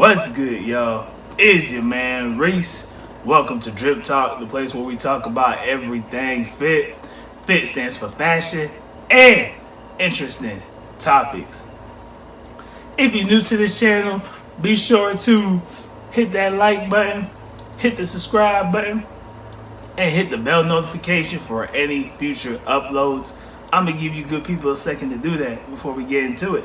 What's good, y'all? It's your man Reese. Welcome to DripTalk, the place where we talk about everything fit. Fit stands for fashion and interesting topics. If you're new to this channel, be sure to hit that like button, hit the subscribe button, and hit the bell notification for any future uploads. I'm gonna give you good people a second to do that before we get into it.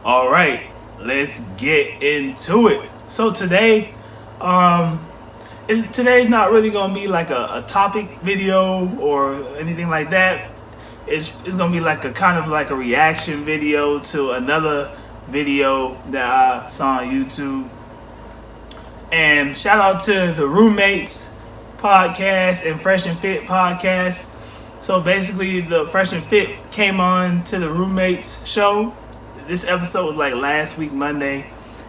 All right, let's get into it. So today's not really gonna be like a topic video or anything like that. It's gonna be like a kind of like a reaction video to another video that I saw on YouTube. And shout out to the Roommates podcast and Fresh and Fit podcast. So basically, the Fresh and Fit came on to the Roommates show. This episode was like last week Monday,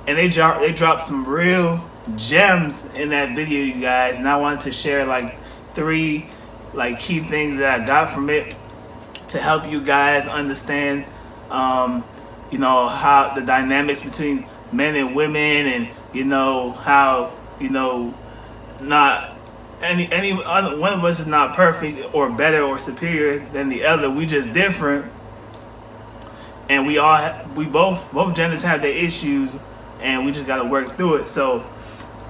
and they dropped some real gems in that video, you guys. And I wanted to share like 3 like key things that I got from it to help you guys understand, how the dynamics between men and women, and how not any one of us is not perfect or better or superior than the other. We just different. And we both genders have their issues, and we just gotta work through it. So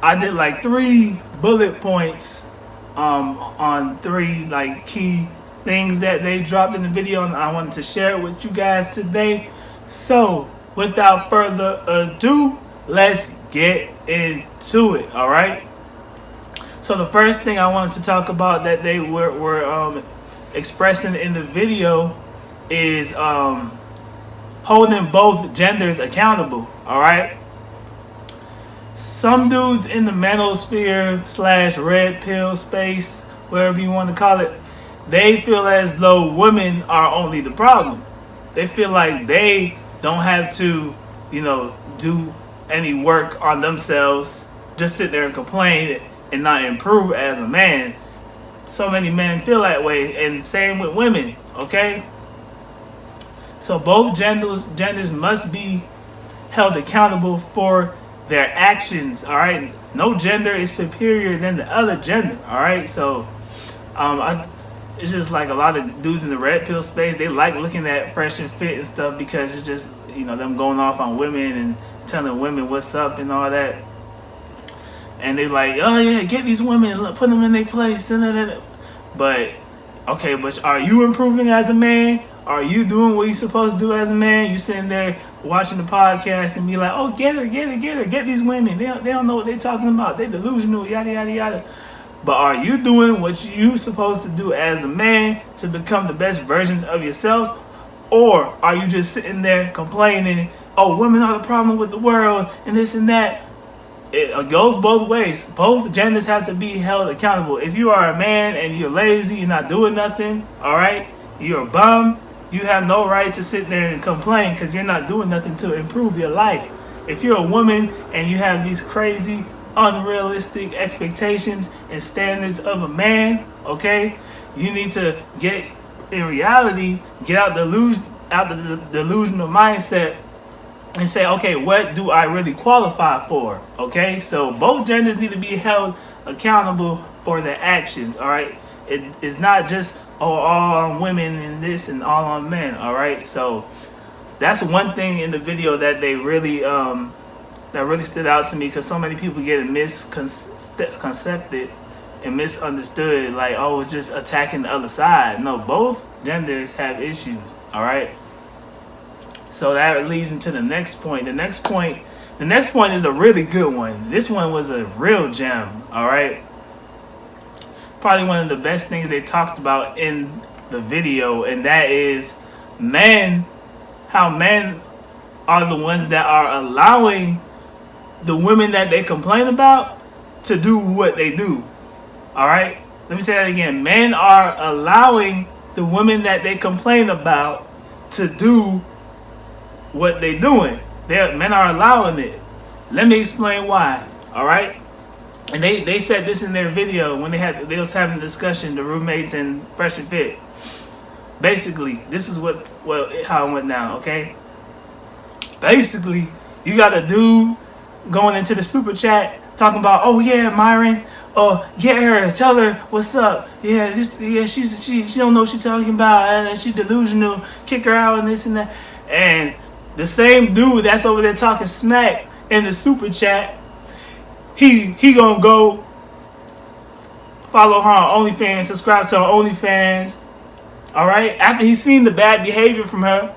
I did like 3 bullet points on 3 like key things that they dropped in the video, and I wanted to share it with you guys today. So without further ado, let's get into it. All right. So the first thing I wanted to talk about that they were expressing in the video is holding both genders accountable. All right. Some dudes in the manosphere / red pill space, whatever you want to call it, they feel as though women are only the problem. They feel like they don't have to, do any work on themselves, just sit there and complain and not improve as a man. So many men feel that way, and same with women. Okay. So both genders must be held accountable for their actions. All right. No gender is superior than the other gender. All right. So, it's just like a lot of dudes in the red pill space. They like looking at Fresh and Fit and stuff because it's just them going off on women and telling women what's up and all that. And they're like, oh yeah, get these women, put them in their place. But okay, but are you improving as a man? Are you doing what you're supposed to do as a man? You sitting there watching the podcast and be like, oh, get her, get these women. They don't know what they're talking about. They delusional, yada, yada, yada. But are you doing what you supposed to do as a man to become the best version of yourselves? Or are you just sitting there complaining, oh, women are the problem with the world and this and that? It goes both ways. Both genders have to be held accountable. If you are a man and you're lazy, you're not doing nothing, all right? You're a bum. You have no right to sit there and complain because you're not doing nothing to improve your life. If you're a woman and you have these crazy, unrealistic expectations and standards of a man, okay, you need to get out the delusional mindset and say, okay, what do I really qualify for? Okay, so both genders need to be held accountable for their actions. All right, it's not just all on women and this and all on men. All right, so that's one thing in the video that they really that really stood out to me, because so many people get it misconcepted and misunderstood, like, oh, it's just attacking the other side. No, both genders have issues. All right. So that leads into the next point. The next point is a really good one. This one was a real gem. All right. Probably one of the best things they talked about in the video, and that is how men are the ones that are allowing the women that they complain about to do what they do. All right. Let me say that again. Men are allowing the women that they complain about to do what they doing. Men are allowing it. Let me explain why. All right. And they said this in their video when they was having a discussion, the Roommates and Fresh and Fit. Basically, this is how it went down. Okay. Basically, you got a dude going into the super chat talking about, oh yeah, Myron, oh get her, tell her what's up. Yeah, she don't know what she's talking about, and she's delusional. Kick her out and this and that. And the same dude that's over there talking smack in the super chat, he gonna go follow her on OnlyFans, subscribe to her OnlyFans. All right, after he's seen the bad behavior from her,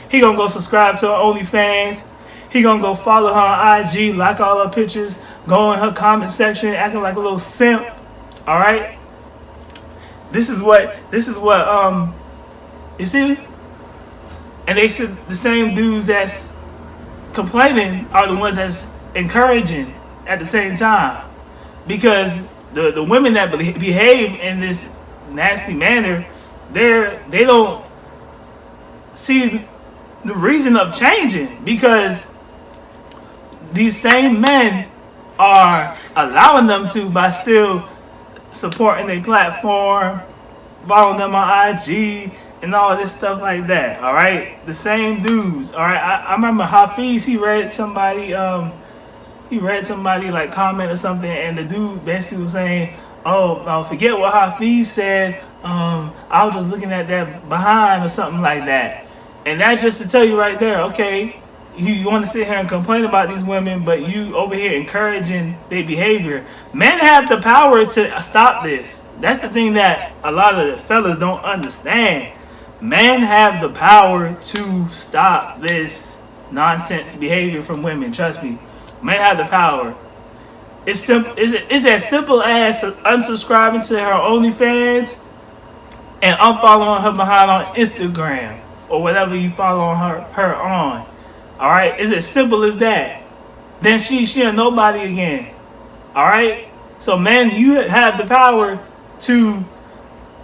he gonna go subscribe to her OnlyFans. He gonna go follow her on IG, like all her pictures, go in her comment section, acting like a little simp. All right. This is what you see. And they said the same dudes that's complaining are the ones that's encouraging at the same time, because the women that behave in this nasty manner, they don't see the reason of changing, because these same men are allowing them to by still supporting their platform, following them on IG, and all this stuff like that. All right, the same dudes. All right, I remember Hafiz. He read somebody like comment or something, and the dude basically was saying, "Oh, forget what Hafiz said. I was just looking at that behind or something like that." And that's just to tell you right there, okay, you want to sit here and complain about these women, but you over here encouraging their behavior. Men have the power to stop this. That's the thing that a lot of the fellas don't understand. Men have the power to stop this nonsense behavior from women. Trust me. Men have the power. It's simple. It's as simple as unsubscribing to her OnlyFans and unfollowing her behind on Instagram or whatever you follow her on. All right, it's as simple as that. Then she a nobody again. All right. So men, you have the power to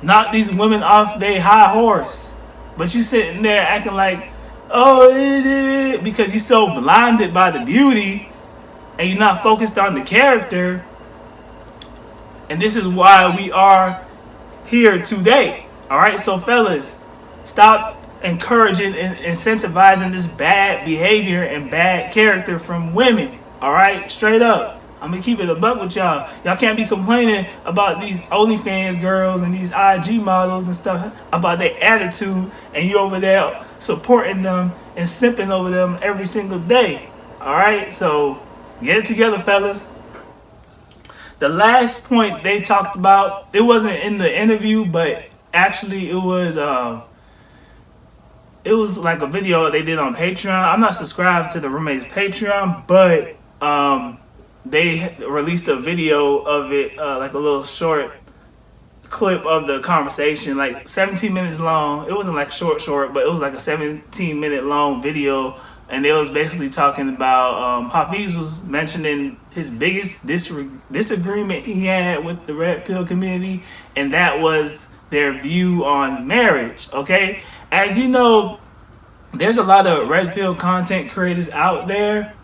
knock these women off their high horse, but you sitting there acting like, oh, because you're so blinded by the beauty and you're not focused on the character. And this is why we are here today. All right. So fellas, stop encouraging and incentivizing this bad behavior and bad character from women. All right, straight up, I'm gonna keep it a buck with y'all. Y'all can't be complaining about these OnlyFans girls and these IG models and stuff about their attitude, and you over there supporting them and simping over them every single day. All right, so get it together, fellas. The last point they talked about, it wasn't in the interview, but actually it was like a video they did on Patreon. I'm not subscribed to the roommates Patreon, but they released a video of it, like a little short clip of the conversation, like 17 minutes long. It wasn't like short, but it was like a 17-minute long video, and they was basically talking about Hafiz was mentioning his biggest disagreement he had with the red pill community, and that was their view on marriage. Okay, as you know, there's a lot of red pill content creators out there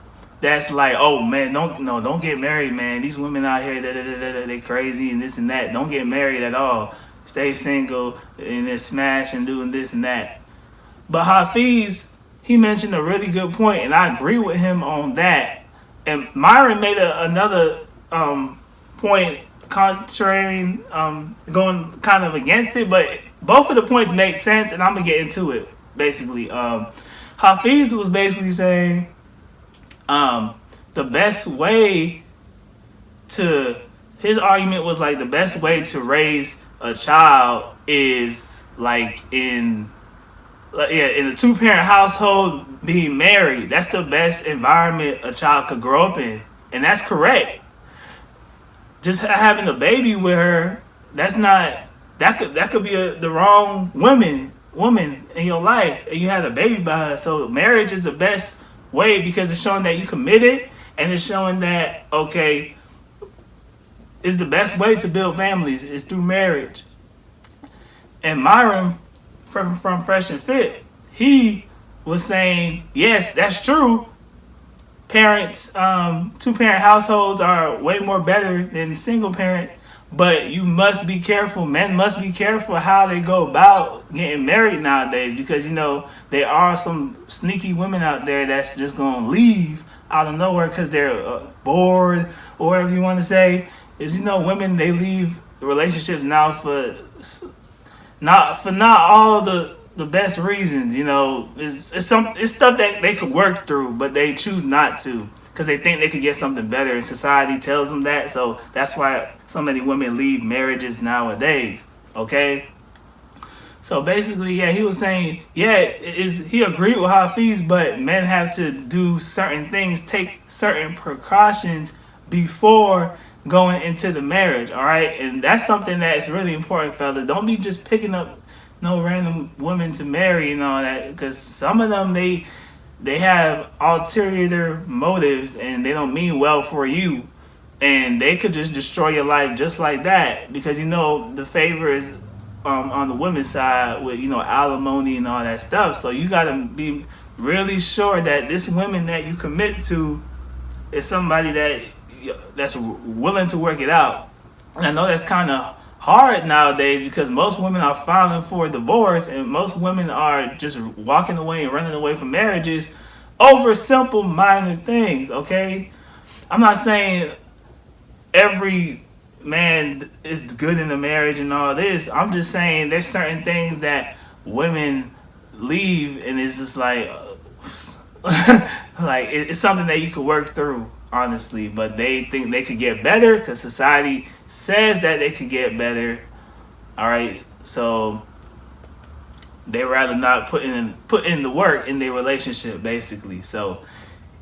that's like, oh man, don't get married, man. These women out here, they crazy and this and that. Don't get married at all. Stay single and then smash and doing this and that. But Hafiz, he mentioned a really good point, and I agree with him on that. And Myron made another point contrary, going kind of against it, but both of the points make sense, and I'm gonna get into it. Basically, Hafiz was basically saying the best way to, his argument was like the best way to raise a child is like in a 2-parent household, being married. That's the best environment a child could grow up in, and that's correct. Just having a baby with her, that's not, that could be the wrong woman in your life, and you had a baby by her. So marriage is the best way, because it's showing that you committed, and it's showing that, okay, it's the best way to build families is through marriage. And Myron from Fresh and Fit, he was saying, yes, that's true. Parents, 2-parent households are way more better than single parent, But you must be careful. Men must be careful how they go about getting married nowadays, because there are some sneaky women out there that's just gonna leave out of nowhere because they're bored or whatever you want to say. Is women, they leave relationships now for not all the best reasons. It's stuff that they could work through, but they choose not to because they think they could get something better, and society tells them that. So that's why so many women leave marriages nowadays. Okay. So basically, yeah, he was saying, yeah, he agreed with Hafiz, but men have to do certain things, take certain precautions before going into the marriage. All right, and that's something that's really important, fellas. Don't be just picking up no random women to marry and all that, because some of them they have ulterior motives and they don't mean well for you, and they could just destroy your life just like that, because the favor is on the women's side with alimony and all that stuff. So you gotta be really sure that this woman that you commit to is somebody that's willing to work it out. And I know that's kind of hard nowadays because most women are filing for divorce, and most women are just walking away and running away from marriages over simple minor things. Okay, I'm not saying every man is good in a marriage and all this. I'm just saying there's certain things that women leave, and it's just like like it's something that you could work through, honestly, but they think they could get better because society says that they could get better. All right, so they rather not put in the work in their relationship, basically. So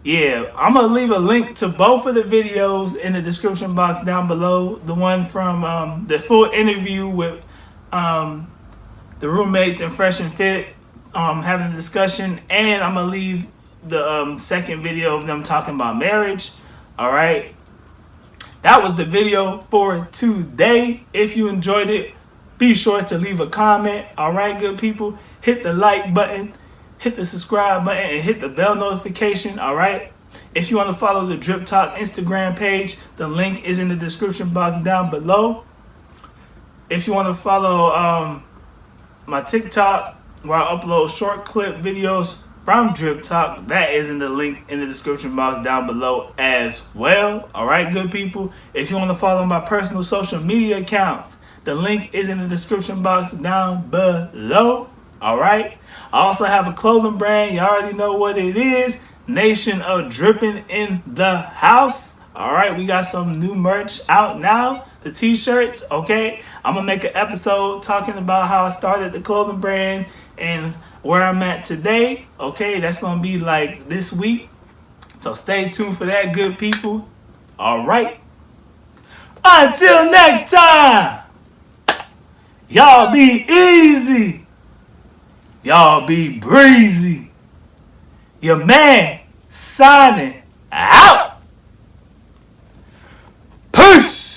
yeah, I'm gonna leave a link to both of the videos in the description box down below. The one from the full interview with the roommates and Fresh and Fit having a discussion, and I'm gonna leave the second video of them talking about marriage. All right, that was the video for today. If you enjoyed it, be sure to leave a comment. All right, good people, hit the like button, hit the subscribe button, and hit the bell notification. All right, if you want to follow the DripTalk Instagram page, the link is in the description box down below. If you want to follow my TikTok, where I upload short clip videos from DripTalk, that is in the link in the description box down below as well. All right, good people, if you want to follow my personal social media accounts, the link is in the description box down below. All right, I also have a clothing brand. You already know what it is. Nation of Dripping in the house. All right, we got some new merch out now, the t-shirts. Okay, I'm gonna make an episode talking about how I started the clothing brand and where I'm at today. Okay, that's gonna be like this week, so stay tuned for that, good people. All right, until next time, y'all be easy, y'all be breezy. Your man signing out. Peace.